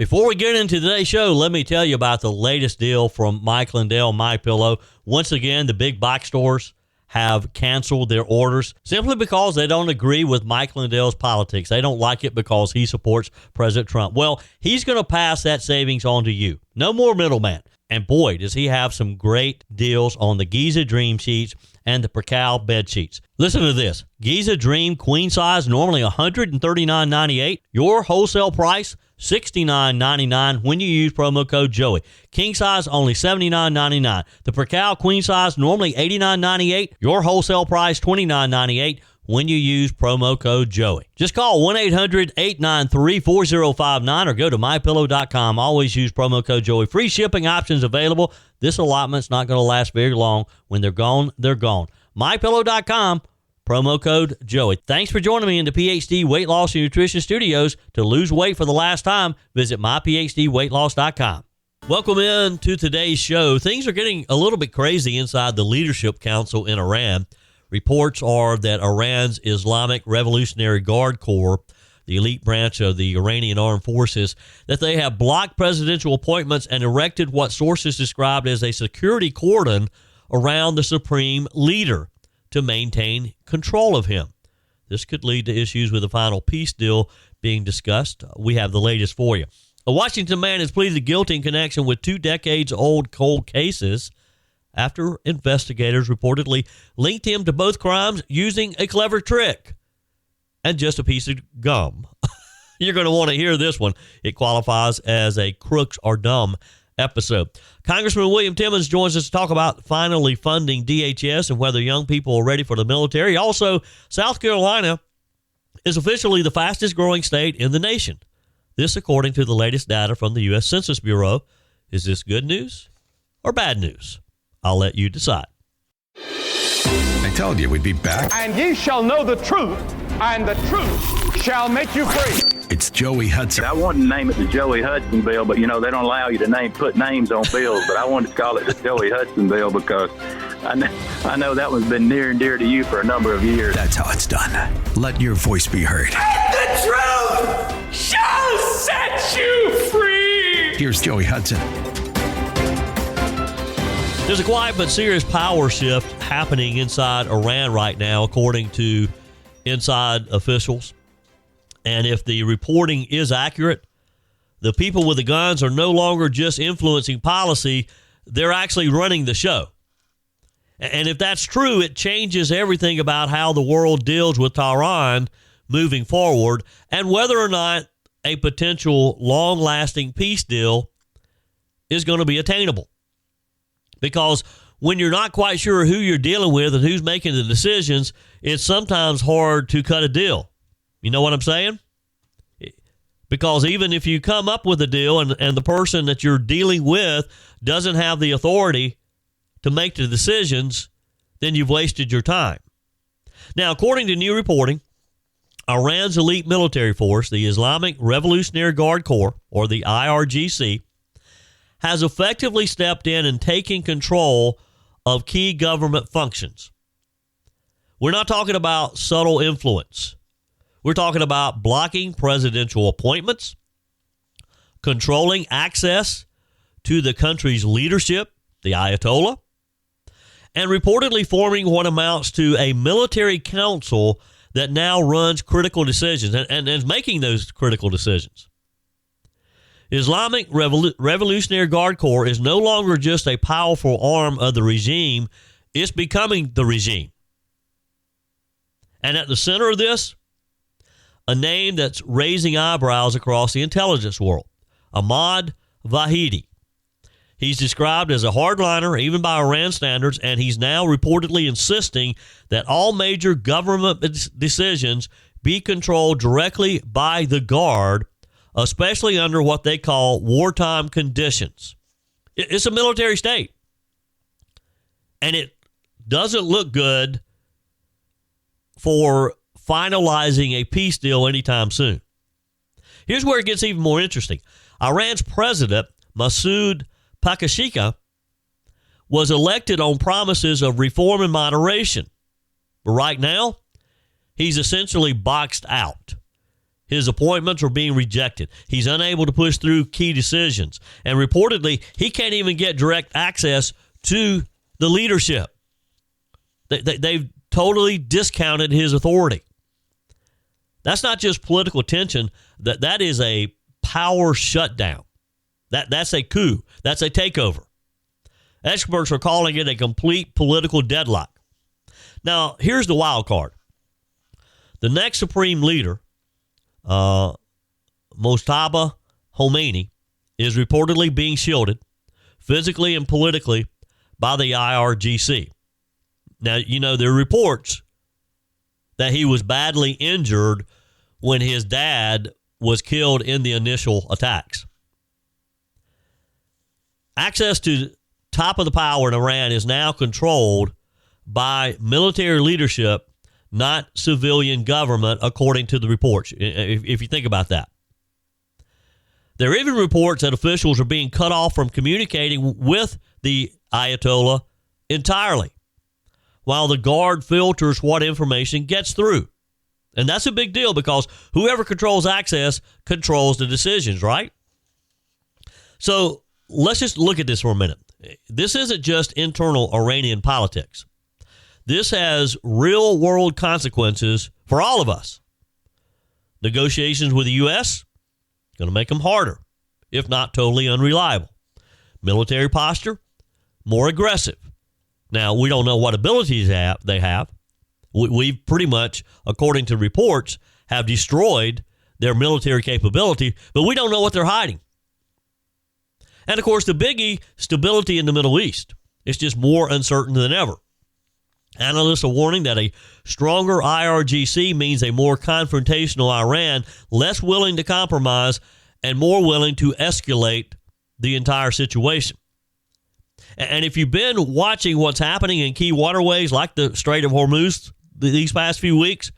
Before we get into today's show, let me tell you about the latest deal from Mike Lindell, MyPillow. Once again, the big box stores have canceled their orders simply because they don't agree with Mike Lindell's politics. They don't like it because he supports President Trump. Well, he's going to pass that savings on to you. No more middleman. And boy, does he have some great deals on the Giza Dream sheets and the Percal bed sheets. Listen to this. Giza Dream queen size, normally $139.98. Your wholesale price, $69.99 when you use promo code Joey. King size, only $79.99. The Percal queen size, normally $89.98. Your wholesale price, $29.98 when you use promo code Joey. Just call 1-800-893-4059 or go to MyPillow.com. Always use promo code Joey. Free shipping options available. This allotment's not going to last very long. When they're gone, they're gone. MyPillow.com. Promo code Joey. Thanks for joining me in the PhD Weight Loss and Nutrition Studios. To lose weight for the last time, visit myphdweightloss.com. Welcome in to today's show. Things are getting a little bit crazy inside the Leadership Council in Iran. Reports are that Iran's Islamic Revolutionary Guard Corps, the elite branch of the Iranian armed forces, that they have blocked presidential appointments and erected what sources described as a security cordon around the Supreme Leader to maintain control of him. This could lead to issues with the final peace deal being discussed. We have the latest for you. A Washington man has pleaded guilty in connection with 2 decades-old cold cases after investigators reportedly linked him to both crimes using a clever trick and just a piece of gum. You're going to want to hear this one. It qualifies as a crooks are dumb episode. Congressman William Timmons joins us to talk about finally funding DHS and whether young people are ready for the military. Also, South Carolina is officially the fastest growing state in the nation. This according to the latest data from the U.S. Census Bureau. Is this good news or bad news? I'll let you decide. I told you we'd be back. And ye shall know the truth, and the truth shall make you free. It's Joey Hudson. I wanted to name it the Joey Hudson bill, but, they don't allow you to put names on bills. But I wanted to call it the Joey Hudson bill because I know that one's been near and dear to you for a number of years. That's how it's done. Let your voice be heard. And the truth shall set you free. Here's Joey Hudson. There's a quiet but serious power shift happening inside Iran right now, according to inside officials. And if the reporting is accurate, the people with the guns are no longer just influencing policy, they're actually running the show. And if that's true, it changes everything about how the world deals with Tehran moving forward and whether or not a potential long-lasting peace deal is going to be attainable. Because when you're not quite sure who you're dealing with and who's making the decisions, it's sometimes hard to cut a deal. You know what I'm saying? Because even if you come up with a deal and the person that you're dealing with doesn't have the authority to make the decisions, then you've wasted your time. Now, according to new reporting, Iran's elite military force, the Islamic Revolutionary Guard Corps, or the IRGC, has effectively stepped in and taken control of key government functions. We're not talking about subtle influence. We're talking about blocking presidential appointments, controlling access to the country's leadership, the Ayatollah, and reportedly forming what amounts to a military council that now runs critical decisions and is making those critical decisions. Islamic Revolutionary Guard Corps is no longer just a powerful arm of the regime. It's becoming the regime. And at the center of this, a name that's raising eyebrows across the intelligence world, Ahmad Vahidi. He's described as a hardliner, even by Iran standards, and he's now reportedly insisting that all major government decisions be controlled directly by the Guard, especially under what they call wartime conditions. It's a military state. And it doesn't look good for finalizing a peace deal anytime soon. Here's where it gets even more interesting. Iran's president, Masoud Pezeshkian, was elected on promises of reform and moderation. But right now, he's essentially boxed out. His appointments are being rejected. He's unable to push through key decisions. And reportedly, he can't even get direct access to the leadership. They've totally discounted his authority. That's not just political tension. That is a power shutdown. That's a coup. That's a takeover. Experts are calling it a complete political deadlock. Now, here's the wild card. The next Supreme Leader, Mojtaba Khamenei, is reportedly being shielded physically and politically by the IRGC. Now, there are reports that he was badly injured when his dad was killed in the initial attacks. Access to top of the power in Iran is now controlled by military leadership, not civilian government, according to the reports, if you think about that. There are even reports that officials are being cut off from communicating with the Ayatollah entirely, while the Guard filters what information gets through. And that's a big deal because whoever controls access controls the decisions, right? So let's just look at this for a minute. This isn't just internal Iranian politics. This has real-world consequences for all of us. Negotiations with the U.S., going to make them harder, if not totally unreliable. Military posture, more aggressive. Now, we don't know what abilities they have. We've pretty much, according to reports, have destroyed their military capability, but we don't know what they're hiding. And, of course, the biggie, stability in the Middle East. It's just more uncertain than ever. Analysts are warning that a stronger IRGC means a more confrontational Iran, less willing to compromise, and more willing to escalate the entire situation. And if you've been watching what's happening in key waterways like the Strait of Hormuz these past few weeks,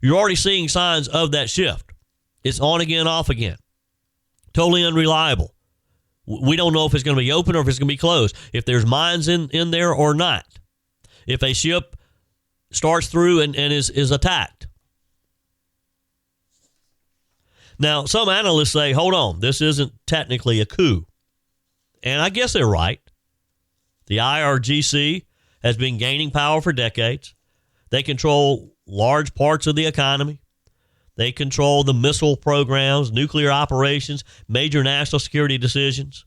you're already seeing signs of that shift. It's on again, off again. Totally unreliable. We don't know if it's going to be open or if it's going to be closed, if there's mines in there or not, if a ship starts through and is attacked. Now, some analysts say, hold on, this isn't technically a coup. And I guess they're right. The IRGC has been gaining power for decades. They control large parts of the economy. They control the missile programs, nuclear operations, major national security decisions.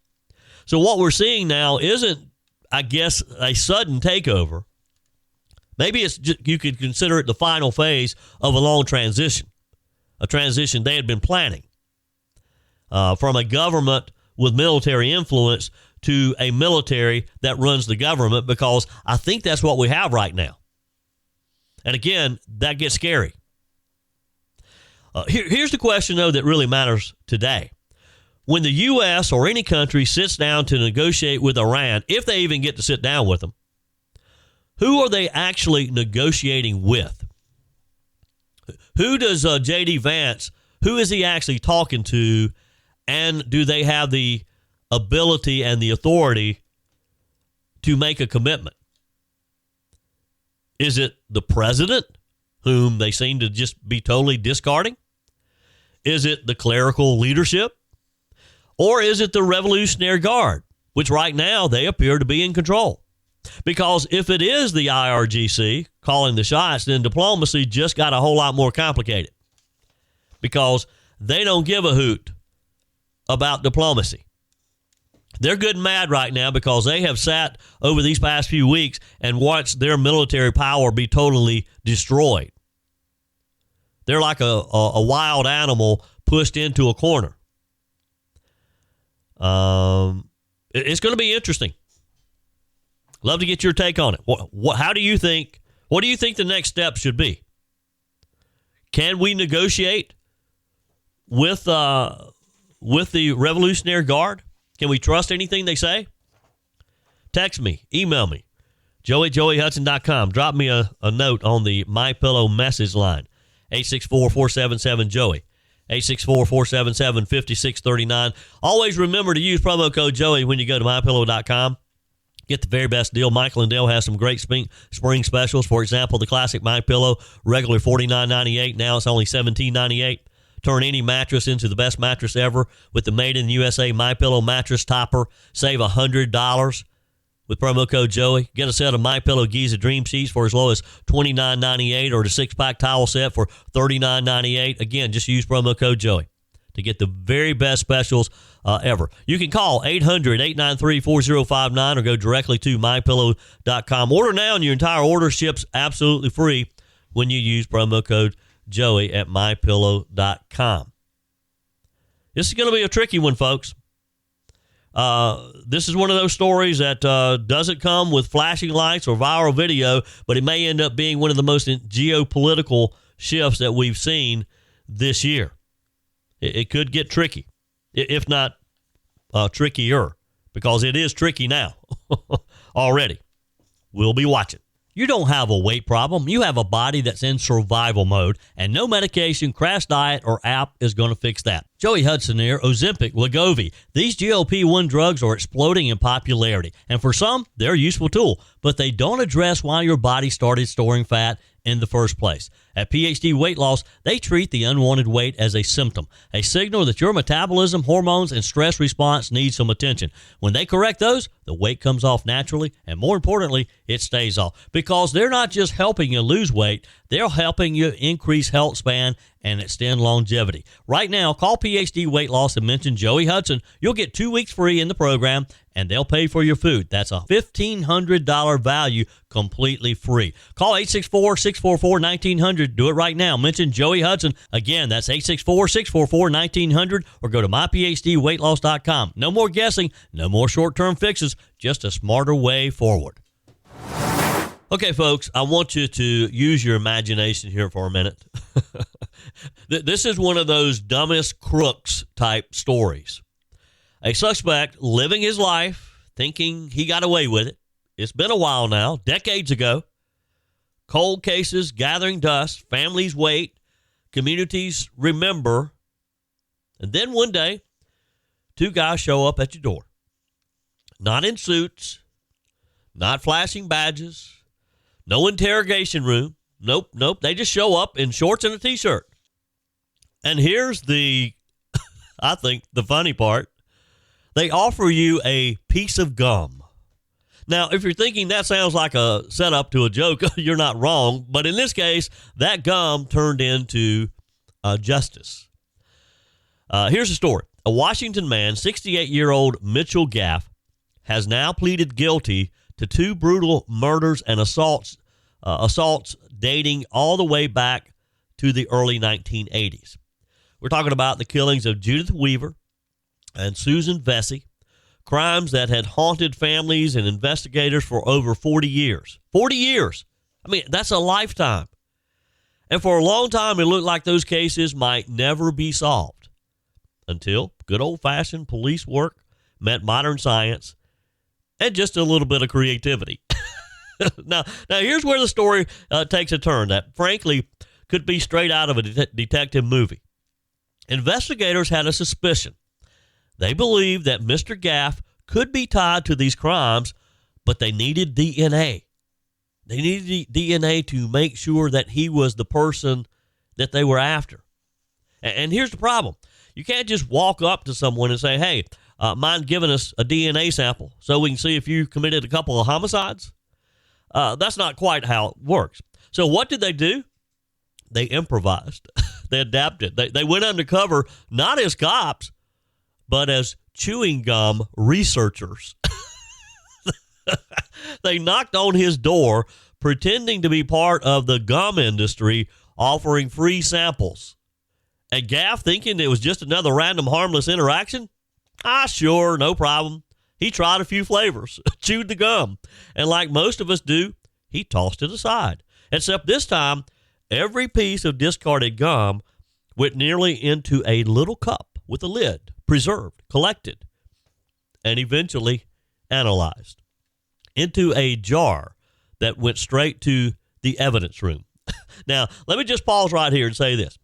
So what we're seeing now isn't, I guess, a sudden takeover. Maybe it's just, you could consider it the final phase of a long transition, a transition they had been planning from a government with military influence to a military that runs the government, because I think that's what we have right now. And again, that gets scary. Here's the question, though, that really matters today. When the U.S. or any country sits down to negotiate with Iran, if they even get to sit down with them, who are they actually negotiating with? Who does J.D. Vance, who is he actually talking to, and do they have the ability and the authority to make a commitment? Is it the president, whom they seem to just be totally discarding? Is it the clerical leadership? Or is it the Revolutionary Guard, which right now they appear to be in control? Because if it is the IRGC calling the shots, then diplomacy just got a whole lot more complicated. Because they don't give a hoot about diplomacy. They're good and mad right now because they have sat over these past few weeks and watched their military power be totally destroyed. They're like a wild animal pushed into a corner. It's going to be interesting. Love to get your take on it. How do you think? What do you think the next step should be? Can we negotiate with the Revolutionary Guard? Can we trust anything they say? Text me, email me, joey@joeyhudson.com. Drop me a note on the MyPillow message line, 864-477-JOEY, 864-477-5639. Always remember to use promo code Joey when you go to MyPillow.com. Get the very best deal. Michael and Dale has some great spring specials. For example, the classic MyPillow, regular $49.98. Now it's only $17.98. Turn any mattress into the best mattress ever with the Made in the USA MyPillow mattress topper. Save $100 with promo code Joey. Get a set of MyPillow Giza Dream Sheets for as low as $29.98 or the 6-pack towel set for $39.98. Again, just use promo code Joey to get the very best specials ever. You can call 800-893-4059 or go directly to MyPillow.com. Order now and your entire order ships absolutely free when you use promo code Joey at MyPillow.com. This is going to be a tricky one, folks. This is one of those stories that doesn't come with flashing lights or viral video, but it may end up being one of the most geopolitical shifts that we've seen this year. It could get tricky, if not trickier, because it is tricky now already. We'll be watching. You don't have a weight problem. You have a body that's in survival mode, and no medication, crash diet, or app is going to fix that. Joey Hudson here, Ozempic, Wegovy. These GLP-1 drugs are exploding in popularity, and for some, they're a useful tool, but they don't address why your body started storing fat in the first place. At PhD Weight Loss, they treat the unwanted weight as a symptom, a signal that your metabolism, hormones, and stress response need some attention. When they correct those, the weight comes off naturally, and more importantly, it stays off. Because they're not just helping you lose weight, they're helping you increase health span and extend longevity. Right now, call PhD Weight Loss and mention Joey Hudson. You'll get 2 weeks free in the program, and they'll pay for your food. That's a $1,500 value completely free. Call 864-644-1900. Do it right now. Mention Joey Hudson. Again, that's 864-644-1900 or go to myphdweightloss.com. No more guessing, no more short-term fixes, just a smarter way forward. Okay, folks, I want you to use your imagination here for a minute. This is one of those dumbest crooks type stories. A suspect living his life, thinking he got away with it. It's been a while now, decades ago. Cold cases gathering dust, families wait, communities remember. And then one day, 2 guys show up at your door. Not in suits, not flashing badges, no interrogation room. Nope. They just show up in shorts and a T-shirt. And here's I think, the funny part. They offer you a piece of gum. Now, if you're thinking that sounds like a setup to a joke, you're not wrong. But in this case, that gum turned into justice. Here's the story. A Washington man, 68-year-old Mitchell Gaff, has now pleaded guilty to 2 brutal murders and assaults dating all the way back to the early 1980s. We're talking about the killings of Judith Weaver and Susan Vesey, crimes that had haunted families and investigators for over 40 years. 40 years! I mean, that's a lifetime. And for a long time, it looked like those cases might never be solved until good old-fashioned police work met modern science and just a little bit of creativity. Now, here's where the story takes a turn that, frankly, could be straight out of a detective movie. Investigators had a suspicion. They believed that Mr. Gaff could be tied to these crimes, but they needed DNA. They needed DNA to make sure that he was the person that they were after. And here's the problem. You can't just walk up to someone and say, hey, mind giving us a DNA sample so we can see if you committed a couple of homicides? That's not quite how it works. So what did they do? They improvised. They adapted. They went undercover, not as cops, but as chewing gum researchers. They knocked on his door, pretending to be part of the gum industry, offering free samples. And Gaff, thinking it was just another random harmless interaction? Sure, no problem. He tried a few flavors, chewed the gum, and like most of us do, he tossed it aside. Except this time, every piece of discarded gum went nearly into a little cup with a lid, preserved, collected, and eventually analyzed into a jar that went straight to the evidence room. Now, let me just pause right here and say this,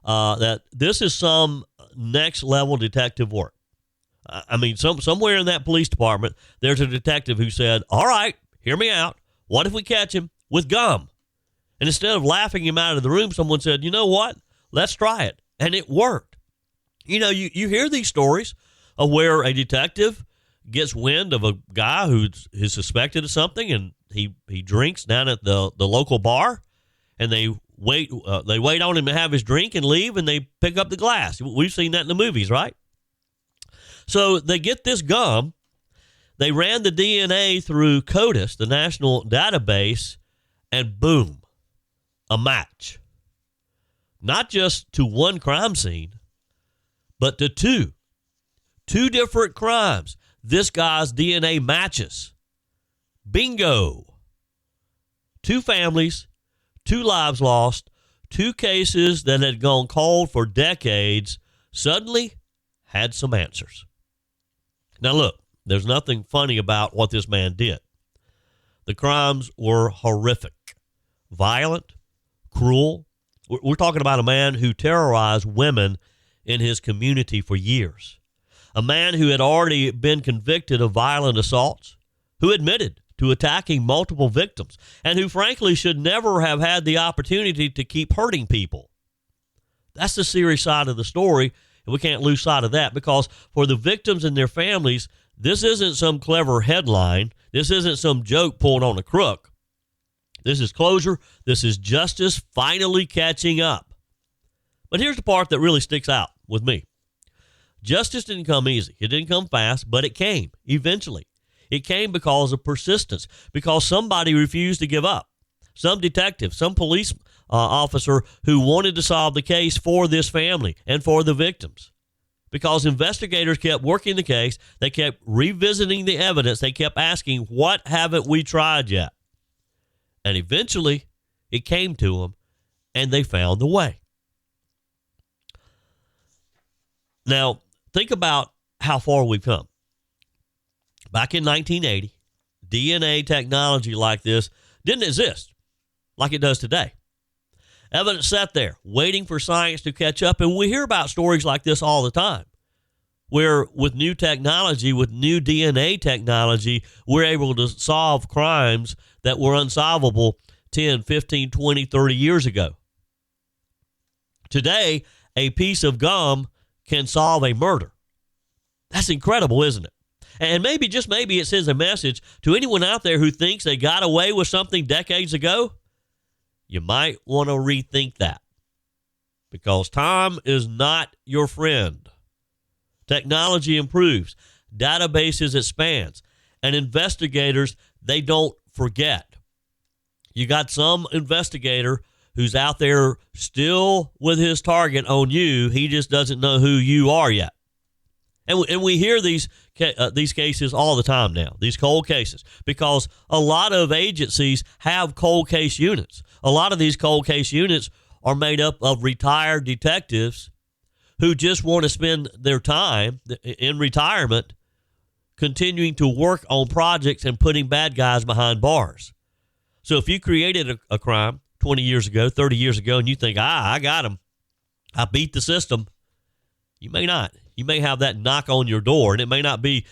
that this is some next-level detective work. I mean, somewhere in that police department, there's a detective who said, all right, hear me out. What if we catch him with gum? And instead of laughing him out of the room, someone said, you know what? Let's try it. And it worked. You hear these stories of where a detective gets wind of a guy who's suspected of something, and he drinks down at the local bar, and they wait on him to have his drink and leave, and they pick up the glass. We've seen that in the movies, right? So they get this gum. They ran the DNA through CODIS, the national database, and boom, a match. Not just to one crime scene, but to two. Two different crimes. This guy's DNA matches. Bingo. Two families, two lives lost, two cases that had gone cold for decades, suddenly had some answers. Now look, there's nothing funny about what this man did. The crimes were horrific, violent, cruel. We're talking about a man who terrorized women in his community for years. A man who had already been convicted of violent assaults, who admitted to attacking multiple victims, and who frankly should never have had the opportunity to keep hurting people. That's the serious side of the story, and we can't lose sight of that, because for the victims and their families, this isn't some clever headline. This isn't some joke pulled on a crook. This is closure. This is justice finally catching up. But here's the part that really sticks out with me. Justice didn't come easy. It didn't come fast, but it came eventually. It came because of persistence, because somebody refused to give up. Some detective, some police officer who wanted to solve the case for this family and for the victims. Because investigators kept working the case, they kept revisiting the evidence, they kept asking, what haven't we tried yet? And eventually, it came to them, and they found the way. Now, think about how far we've come. Back in 1980, DNA technology like this didn't exist like it does today. Evidence sat there waiting for science to catch up, and we hear about stories like this all the time, where with new technology, with new DNA technology, we're able to solve crimes that were unsolvable 10, 15, 20, 30 years ago. Today, a piece of gum can solve a murder. That's incredible, isn't it? And maybe, just maybe, it sends a message to anyone out there who thinks they got away with something decades ago. You might want to rethink that, because time is not your friend. Technology improves, databases expands, and investigators, they don't forget. You got some investigator who's out there still with his target on you. He just doesn't know who you are yet. And we hear these cases all the time now, these cold cases, because a lot of agencies have cold case units. A lot of these cold case units are made up of retired detectives who just want to spend their time in retirement continuing to work on projects and putting bad guys behind bars. So if you created a crime 20 years ago, 30 years ago, and you think, I got him, I beat the system, you may not. You may have that knock on your door, and it may not be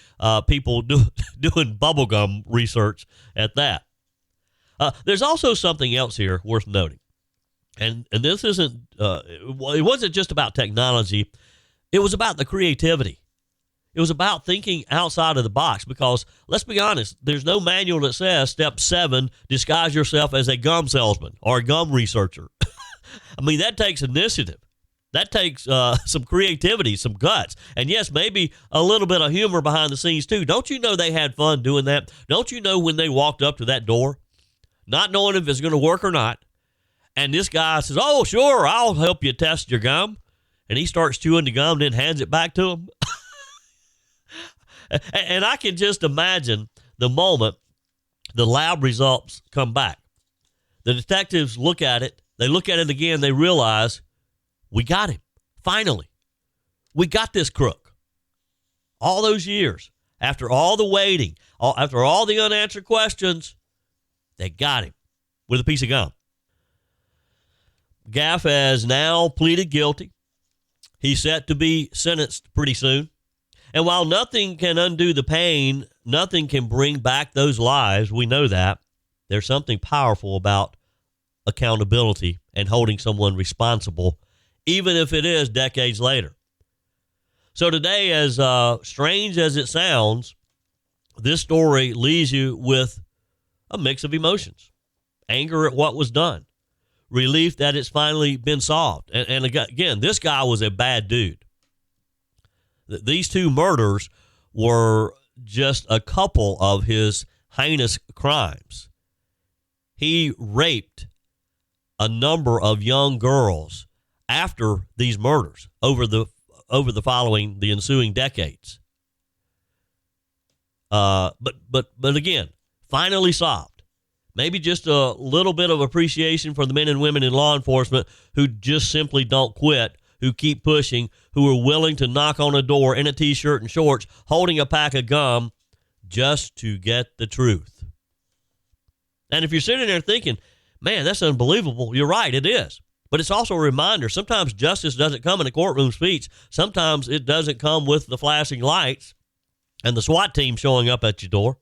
people doing bubblegum research at that. There's also something else here worth noting. And this isn't, it wasn't just about technology. It was about the creativity. It was about thinking outside of the box, because let's be honest, there's no manual that says step 7, disguise yourself as a gum salesman or a gum researcher. I mean, that takes initiative. That takes some creativity, some guts. And yes, maybe a little bit of humor behind the scenes too. Don't you know they had fun doing that? Don't you know when they walked up to that door, not knowing if it's going to work or not, and this guy says, oh, sure, I'll help you test your gum. And he starts chewing the gum, then hands it back to him. And I can just imagine the moment the lab results come back. The detectives look at it. They look at it again. They realize, we got him. Finally. We got this crook. All those years, after all the waiting, after all the unanswered questions, they got him with a piece of gum. Gaff has now pleaded guilty. He's set to be sentenced pretty soon. And while nothing can undo the pain, nothing can bring back those lives, we know that, there's something powerful about accountability and holding someone responsible, even if it is decades later. So today, as strange as it sounds, this story leaves you with a mix of emotions. Anger at what was done. Relief that it's finally been solved. And again, this guy was a bad dude. These two murders were just a couple of his heinous crimes. He raped a number of young girls after these murders over the ensuing decades. But again, finally solved. Maybe just a little bit of appreciation for the men and women in law enforcement who just simply don't quit, who keep pushing, who are willing to knock on a door in a T-shirt and shorts, holding a pack of gum just to get the truth. And if you're sitting there thinking, man, that's unbelievable, you're right, it is. But it's also a reminder, sometimes justice doesn't come in a courtroom speech. Sometimes it doesn't come with the flashing lights and the SWAT team showing up at your door.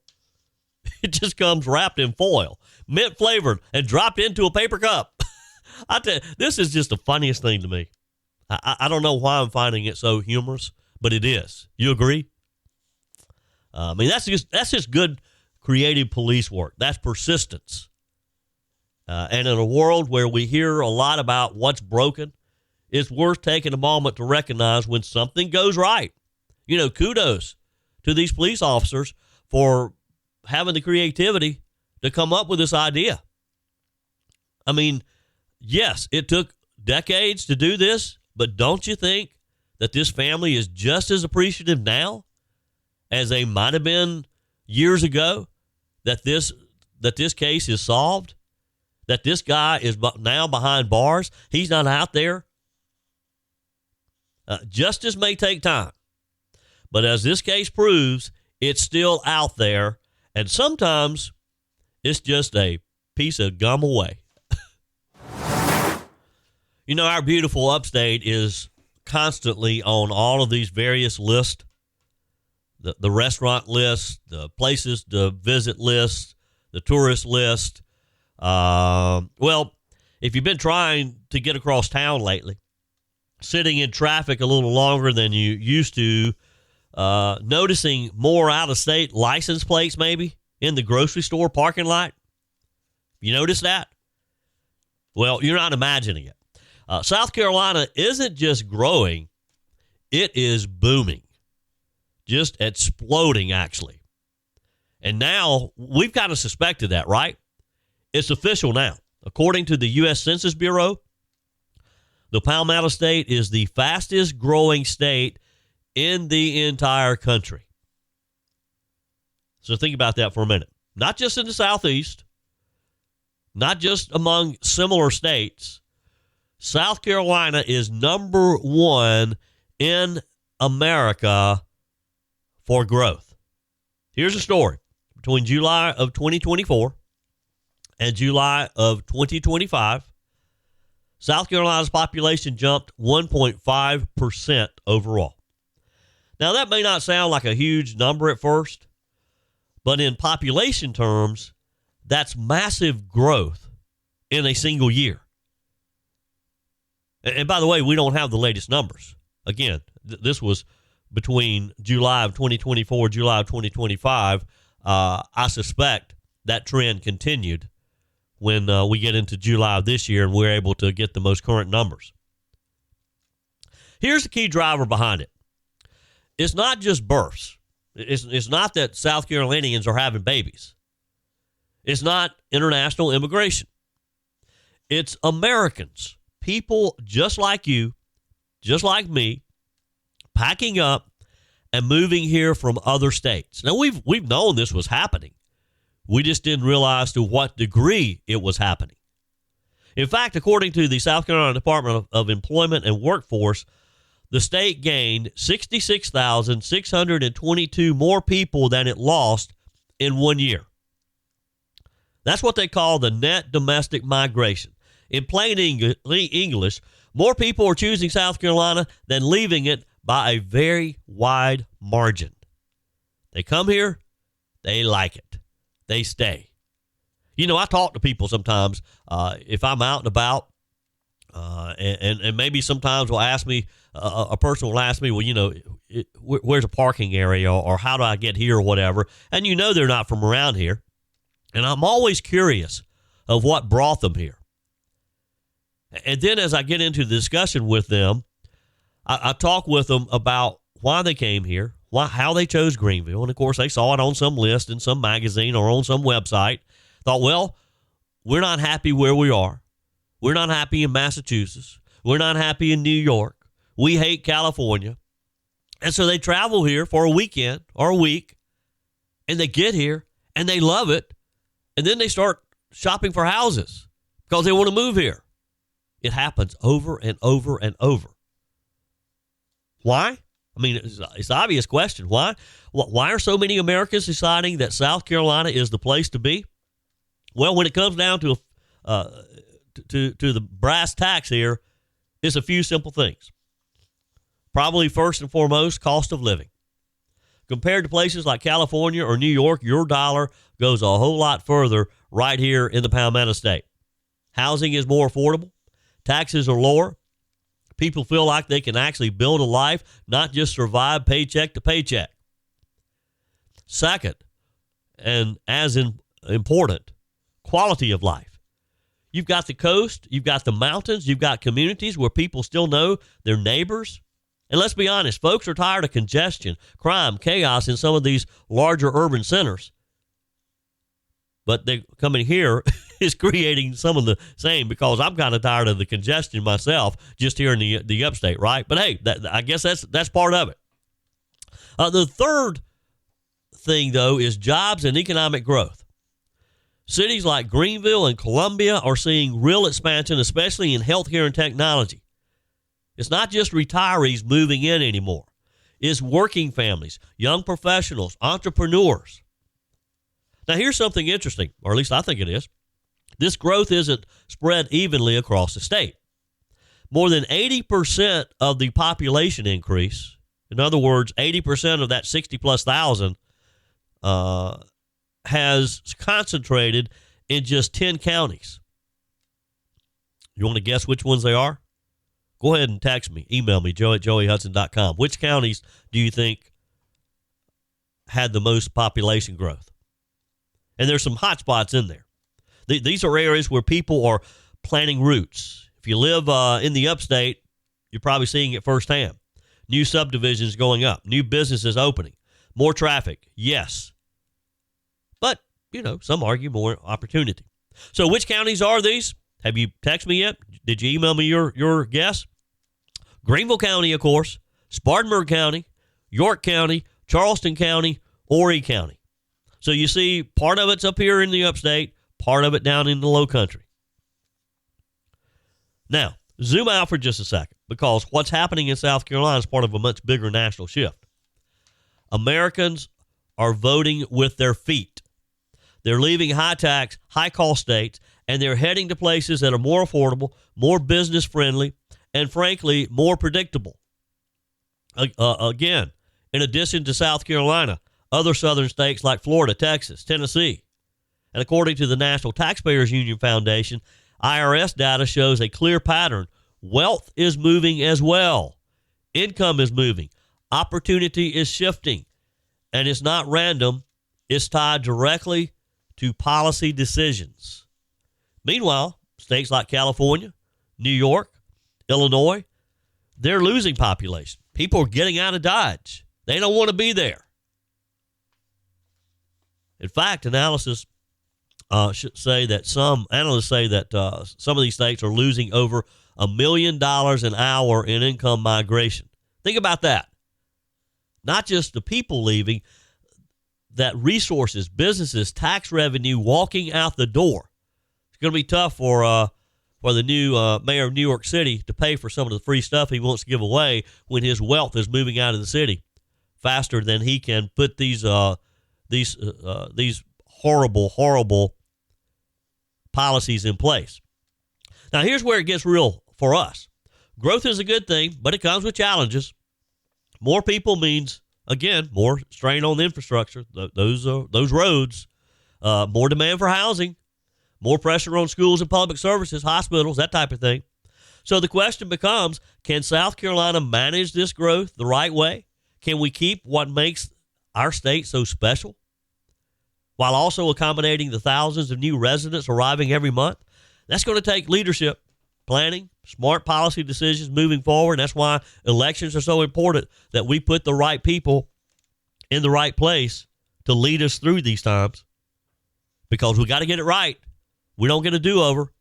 It just comes wrapped in foil, mint flavored, and dropped into a paper cup. I tell you, this is just the funniest thing to me. I don't know why I'm finding it so humorous, but it is. You agree? I mean, that's just good creative police work. That's persistence. And in a world where we hear a lot about what's broken, it's worth taking a moment to recognize when something goes right. You know, kudos to these police officers for having the creativity to come up with this idea. I mean, yes, it took decades to do this, but don't you think that this family is just as appreciative now as they might have been years ago that this case is solved? That this guy is now behind bars? He's not out there? Justice may take time, but as this case proves, it's still out there. And sometimes it's just a piece of gum away. You know, our beautiful upstate is constantly on all of these various lists, the restaurant list, the places to visit list, the tourist list. Well, if you've been trying to get across town lately, sitting in traffic a little longer than you used to, noticing more out-of-state license plates maybe in the grocery store parking lot. You notice that? Well, you're not imagining it. South Carolina isn't just growing, it is booming. Just exploding, actually. And now, we've kind of suspected that, right? It's official now. According to the U.S. Census Bureau, the Palmetto State is the fastest growing state in the entire country. So think about that for a minute. Not just in the Southeast, not just among similar states. South Carolina is number one in America for growth. Here's a story. Between July of 2024 and July of 2025, South Carolina's population jumped 1.5% overall. Now, that may not sound like a huge number at first, but in population terms, that's massive growth in a single year. And by the way, we don't have the latest numbers. Again, this was between July of 2024, July of 2025. I suspect that trend continued when we get into July of this year and we're able to get the most current numbers. Here's the key driver behind it. It's not just births. It's not that South Carolinians are having babies. It's not international immigration. It's Americans, people just like you, just like me, packing up and moving here from other states. Now, we've known this was happening. We just didn't realize to what degree it was happening. In fact, according to the South Carolina Department of Employment and Workforce, the state gained 66,622 more people than it lost in 1 year. That's what they call the net domestic migration. In plain English, more people are choosing South Carolina than leaving it by a very wide margin. They come here, they like it, they stay. You know, I talk to people sometimes if I'm out and about And maybe sometimes will ask me, a person will ask me, well, where's a parking area, or how do I get here, or whatever. And they're not from around here. And I'm always curious of what brought them here. And then as I get into the discussion with them, I talk with them about why they came here, how they chose Greenville. And, of course, they saw it on some list in some magazine or on some website. Thought, well, we're not happy where we are. We're not happy in Massachusetts. We're not happy in New York. We hate California. And so they travel here for a weekend or a week, and they get here, and they love it. And then they start shopping for houses because they want to move here. It happens over and over and over. Why? I mean, it's an obvious question. Why? Why are so many Americans deciding that South Carolina is the place to be? Well, when it comes down to the brass tacks here, it's a few simple things. Probably first and foremost, cost of living. Compared to places like California or New York, your dollar goes a whole lot further right here in the Palmetto State. Housing is more affordable. Taxes are lower. People feel like they can actually build a life, not just survive paycheck to paycheck. Second, and as important, quality of life. You've got the coast, you've got the mountains, you've got communities where people still know their neighbors. And let's be honest, folks are tired of congestion, crime, chaos in some of these larger urban centers. But they coming here is creating some of the same, because I'm kind of tired of the congestion myself just here in the upstate, right? But hey, I guess that's part of it. The third thing, though, is jobs and economic growth. Cities like Greenville and Columbia are seeing real expansion, especially in healthcare and technology. It's not just retirees moving in anymore. It's working families, young professionals, entrepreneurs. Now, here's something interesting, or at least I think it is. This growth isn't spread evenly across the state. More than 80% of the population increase, in other words, 80% of that 60-plus thousand, has concentrated in just 10 counties. You want to guess which ones they are? Go ahead and text me, email me, joe@joeyhudson.com. Which counties do you think had the most population growth? And there's some hot spots in there. These are areas where people are planting roots. If you live in the upstate, you're probably seeing it firsthand. New subdivisions going up, new businesses opening, more traffic, yes. But, some argue more opportunity. So which counties are these? Have you texted me yet? Did you email me your guess? Greenville County, of course, Spartanburg County, York County, Charleston County, Horry County. So you see, part of it's up here in the upstate, part of it down in the low country. Now, zoom out for just a second, because what's happening in South Carolina is part of a much bigger national shift. Americans are voting with their feet. They're leaving high-tax, high-cost states, and they're heading to places that are more affordable, more business-friendly, and, frankly, more predictable. Again, in addition to South Carolina, other southern states like Florida, Texas, Tennessee. And according to the National Taxpayers Union Foundation, IRS data shows a clear pattern. Wealth is moving as well. Income is moving. Opportunity is shifting. And it's not random. It's tied directly to policy decisions. Meanwhile, states like California, New York, Illinois, they're losing population. People are getting out of Dodge. They don't want to be there. In fact, analysts say that some of these states are losing over $1 million an hour in income migration. Think about that. Not just the people leaving, that resources, businesses, tax revenue walking out the door. It's going to be tough for the new mayor of New York City to pay for some of the free stuff he wants to give away when his wealth is moving out of the city faster than he can put these horrible policies in place. Now, here's where it gets real for us. Growth is a good thing, but it comes with challenges. More people means, again, more strain on the infrastructure, those roads, more demand for housing, more pressure on schools and public services, hospitals, that type of thing. So the question becomes, can South Carolina manage this growth the right way? Can we keep what makes our state so special while also accommodating the thousands of new residents arriving every month? That's going to take leadership, planning, smart policy decisions moving forward. That's why elections are so important, that we put the right people in the right place to lead us through these times, because we got to get it right. We don't get a do-over.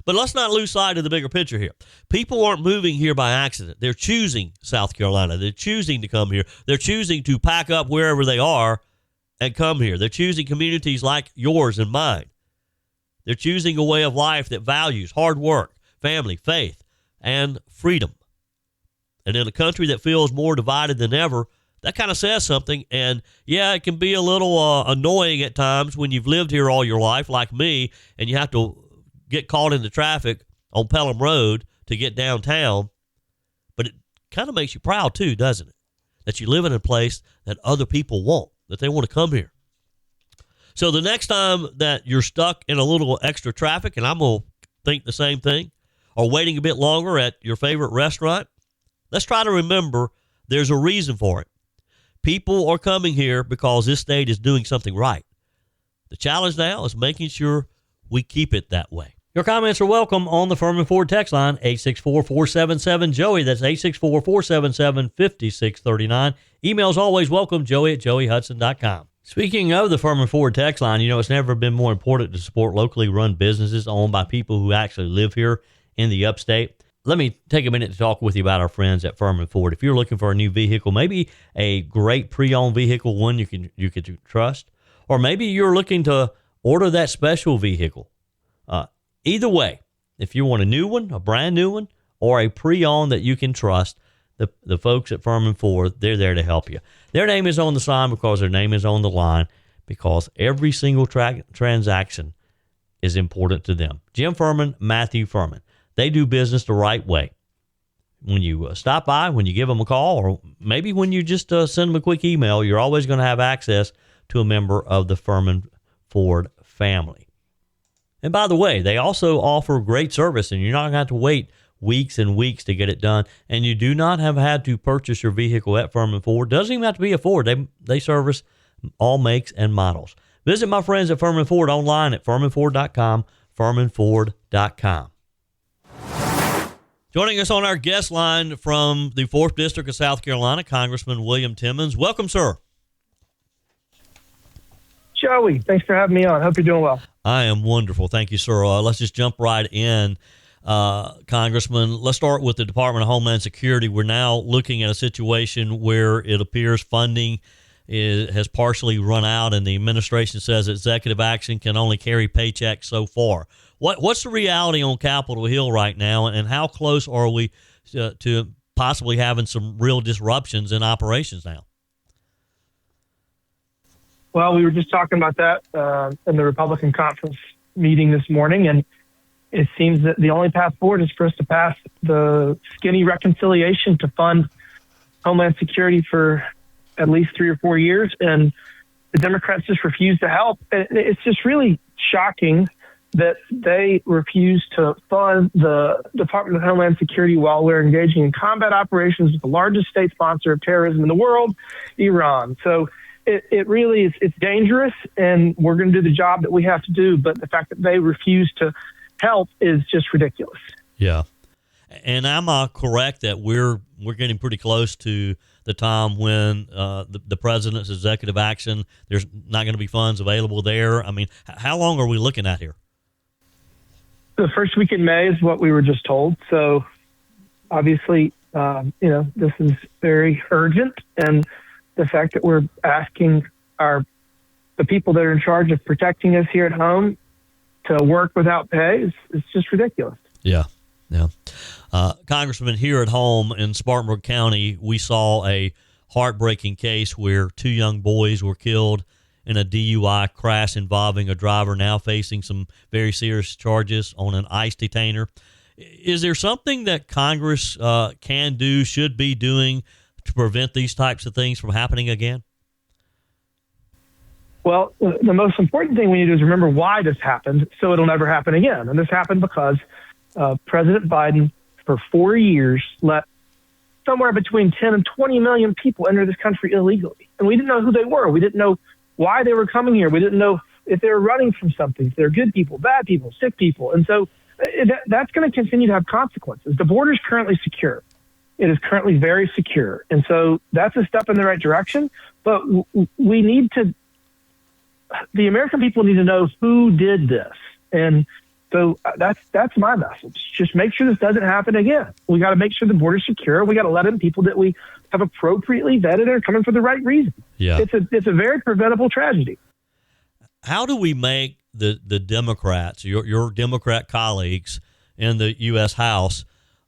But let's not lose sight of the bigger picture here. People aren't moving here by accident. They're choosing South Carolina. They're choosing to come here. They're choosing to pack up wherever they are and come here. They're choosing communities like yours and mine. They're choosing a way of life that values hard work, family, faith, and freedom. And in a country that feels more divided than ever, that kind of says something. And yeah, it can be a little annoying at times when you've lived here all your life, like me, and you have to get caught into traffic on Pelham Road to get downtown. But it kind of makes you proud too, doesn't it? That you live in a place that other people want, that they want to come here. So the next time that you're stuck in a little extra traffic, and I'm going to think the same thing, or waiting a bit longer at your favorite restaurant, let's try to remember there's a reason for it. People are coming here because this state is doing something right. The challenge now is making sure we keep it that way. Your comments are welcome on the Furman Ford text line, 864-477-JOEY. That's 864-477-5639. Emails always welcome, joey@joeyhudson.com. Speaking of the Furman Ford text line, it's never been more important to support locally run businesses owned by people who actually live here in the upstate. Let me take a minute to talk with you about our friends at Furman Ford. If you're looking for a new vehicle, maybe a great pre-owned vehicle, one you can trust, or maybe you're looking to order that special vehicle. Either way, if you want a new one, a brand new one, or a pre-owned that you can trust, the folks at Furman Ford, they're there to help you. Their name is on the sign because their name is on the line, because every single transaction is important to them. Jim Furman, Matthew Furman. They do business the right way. When you stop by, when you give them a call, or maybe when you just send them a quick email, you're always going to have access to a member of the Furman Ford family. And by the way, they also offer great service, and you're not going to have to wait weeks and weeks to get it done. And you do not have had to purchase your vehicle at Furman Ford. Doesn't even have to be a Ford. They service all makes and models. Visit my friends at Furman Ford online at furmanford.com, furmanford.com. Joining us on our guest line from the 4th District of South Carolina, Congressman William Timmons. Welcome, sir. Joey, thanks for having me on. Hope you're doing well. I am wonderful. Thank you, sir. Let's just jump right in, Congressman. Let's start with the Department of Homeland Security. We're now looking at a situation where it appears funding has partially run out, and the administration says executive action can only carry paychecks so far. What's the reality on Capitol Hill right now, and how close are we to possibly having some real disruptions in operations now? Well, we were just talking about that in the Republican conference meeting this morning, and it seems that the only path forward is for us to pass the skinny reconciliation to fund Homeland Security for at least 3 or 4 years, and the Democrats just refuse to help. It's just really shocking that they refuse to fund the Department of Homeland Security while we're engaging in combat operations with the largest state sponsor of terrorism in the world, Iran. So it really is, it's dangerous, and we're going to do the job that we have to do. But the fact that they refuse to help is just ridiculous. Yeah. And am I correct that we're getting pretty close to the time when the president's executive action, there's not going to be funds available there? I mean, how long are we looking at here? The first week in May is what we were just told. So obviously, this is very urgent, and the fact that we're asking the people that are in charge of protecting us here at home to work without pay is just ridiculous. Yeah. Congressman, here at home in Spartanburg County, we saw a heartbreaking case where 2 young boys were killed in a DUI crash involving a driver now facing some very serious charges on an ICE detainer. Is there something that Congress can do, should be doing, to prevent these types of things from happening again? Well, the most important thing we need to do is remember why this happened so it'll never happen again. And this happened because President Biden for 4 years, let somewhere between 10 and 20 million people enter this country illegally. And we didn't know who they were. We didn't know why they were coming here. We didn't know if they were running from something, if they're good people, bad people, sick people. And so that's going to continue to have consequences. The border is currently secure. It is currently very secure. And so that's a step in the right direction. But we need to, the American people need to know who did this. And so that's my message. Just make sure this doesn't happen again. We got to make sure the border's secure. We got to let in people that we have appropriately vetted and are coming for the right reason. Yeah. It's a very preventable tragedy. How do we make the Democrats, your Democrat colleagues in the U.S. House,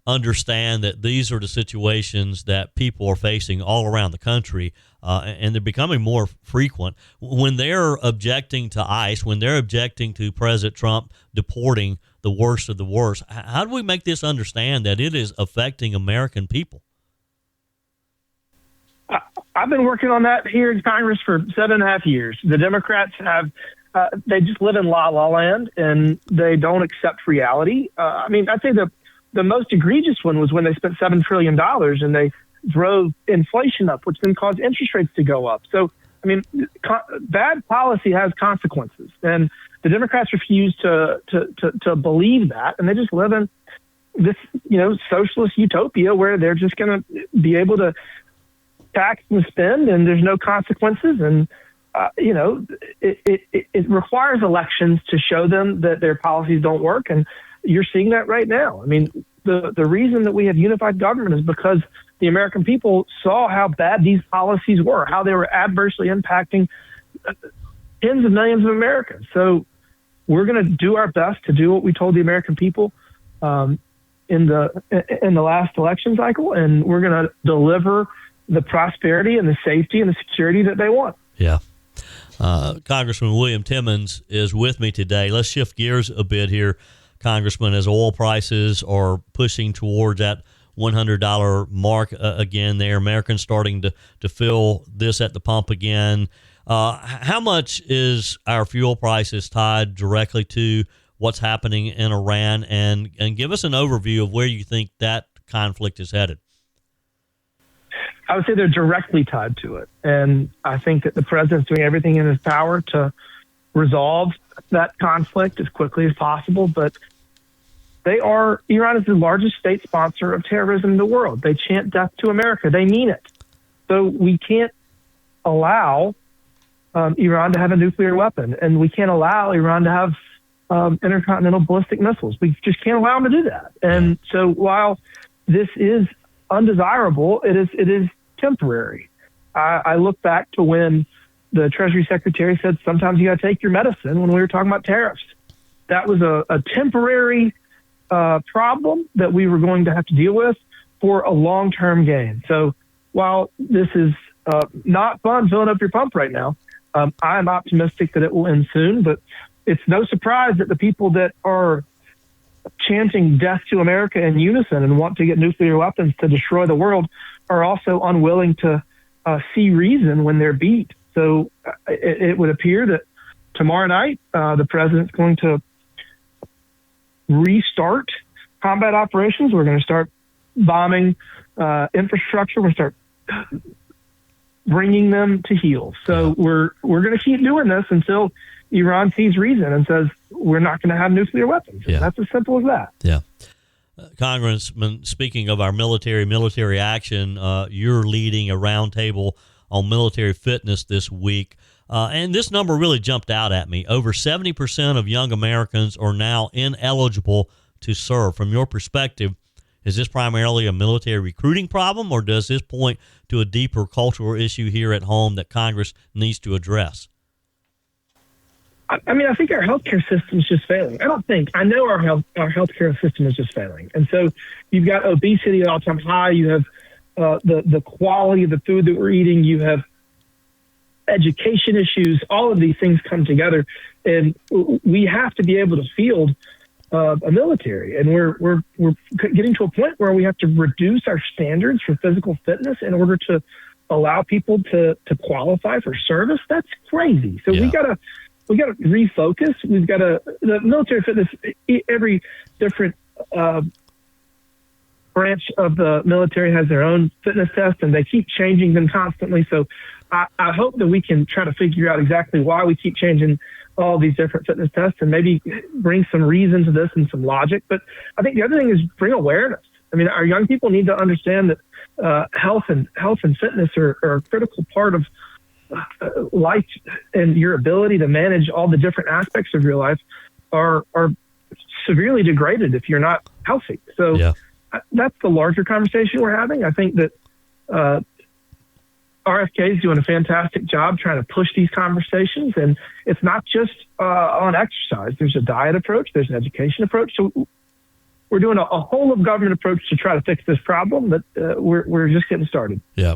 understand that these are the situations that people are facing all around the country, and they're becoming more frequent when they're objecting to ICE, when they're objecting to President Trump deporting the worst of the worst? How do we make this understand that it is affecting American people? I've been working on that here in Congress for 7.5 years. The Democrats have, they just live in la-la land, and they don't accept reality. I mean, I'd say the most egregious one was when they spent $7 trillion and they drove inflation up, which then caused interest rates to go up. So, I mean, bad policy has consequences, and the Democrats refuse to believe that, and they just live in this, socialist utopia where they're just going to be able to tax and spend, and there's no consequences. And it requires elections to show them that their policies don't work, and you're seeing that right now. I mean, the reason that we have unified government is because the American people saw how bad these policies were, how they were adversely impacting tens of millions of Americans. So we're going to do our best to do what we told the American people in the last election cycle, and we're going to deliver the prosperity and the safety and the security that they want. Yeah. Congressman William Timmons is with me today. Let's shift gears a bit here, Congressman, as oil prices are pushing towards that $100 mark again there. Americans starting to feel this at the pump again. How much is our fuel prices tied directly to what's happening in Iran? And give us an overview of where you think that conflict is headed. I would say they're directly tied to it. And I think that the president's doing everything in his power to resolve that conflict as quickly as possible. But Iran is the largest state sponsor of terrorism in the world. They chant death to America. They mean it. So we can't allow Iran to have a nuclear weapon, and we can't allow Iran to have intercontinental ballistic missiles. We just can't allow them to do that. And so while this is undesirable, it is temporary. I look back to when the Treasury Secretary said sometimes you got to take your medicine when we were talking about tariffs. That was a temporary problem that we were going to have to deal with for a long-term gain. So while this is not fun filling up your pump right now, I'm optimistic that it will end soon, but it's no surprise that the people that are chanting death to America in unison and want to get nuclear weapons to destroy the world are also unwilling to see reason when they're beat. So it would appear that tomorrow night the president's going to restart combat operations. We're going to start bombing infrastructure. We're going to start bringing them to heel. So we're going to keep doing this until Iran sees reason and says we're not going to have nuclear weapons. Yeah. That's as simple as that. Yeah. Congressman, speaking of our military action, you're leading a roundtable on military fitness this week. And this number really jumped out at me. Over 70% of young Americans are now ineligible to serve. From your perspective, is this primarily a military recruiting problem, or does this point to a deeper cultural issue here at home that Congress needs to address? I mean, I think our healthcare system is just failing. I know our healthcare system is just failing. And so you've got obesity at all-time high. You have the quality of the food that we're eating. You have education issues. All of these things come together, and we have to be able to field a military. And we're getting to a point where we have to reduce our standards for physical fitness in order to allow people to qualify for service. That's crazy. So we got to refocus. The military fitness, every different branch of the military has their own fitness test, and they keep changing them constantly. So I hope that we can try to figure out exactly why we keep changing all these different fitness tests and maybe bring some reason to this and some logic. But I think the other thing is bring awareness. I mean, our young people need to understand that health and fitness are a critical part of life, and your ability to manage all the different aspects of your life are severely degraded if you're not healthy. So that's the larger conversation we're having. I think that RFK is doing a fantastic job trying to push these conversations, and it's not just on exercise. There's a diet approach, there's an education approach. So we're doing a whole of government approach to try to fix this problem, but we're just getting started. Yeah.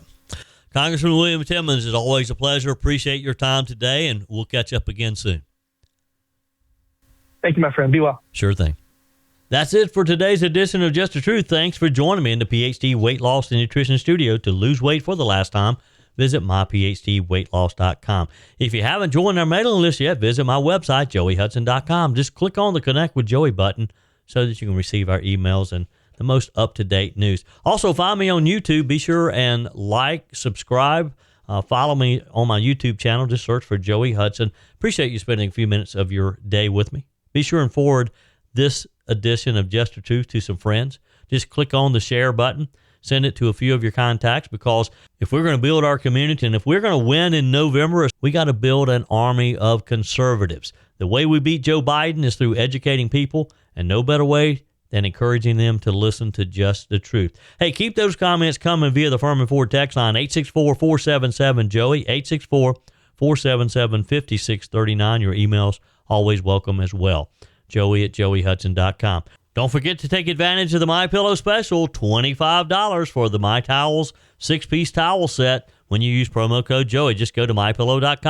Congressman William Timmons, it's always a pleasure. Appreciate your time today, and we'll catch up again soon. Thank you, my friend. Be well. Sure thing. That's it for today's edition of Just the Truth. Thanks for joining me in the PhD Weight Loss and Nutrition Studio. To lose weight for the last time, visit myphdweightloss.com. If you haven't joined our mailing list yet, visit my website, joeyhudson.com. Just click on the Connect with Joey button so that you can receive our emails and the most up-to-date news. Also, find me on YouTube. Be sure and like, subscribe, follow me on my YouTube channel. Just search for Joey Hudson. Appreciate you spending a few minutes of your day with me. Be sure and forward this edition of Just the Truth to some friends. Just click on the share button. Send it to a few of your contacts, because if we're going to build our community and if we're going to win in November, we got to build an army of conservatives. The way we beat Joe Biden is through educating people, and no better way than encouraging them to listen to Just the Truth. Hey, keep those comments coming via the Furman Ford text line, 864-477-JOEY, 864-477-5639. Your emails always welcome as well. Joey@joeyhudson.com. Don't forget to take advantage of the MyPillow special, $25 for the My Towels 6-piece towel set when you use promo code Joey. Just go to mypillow.com.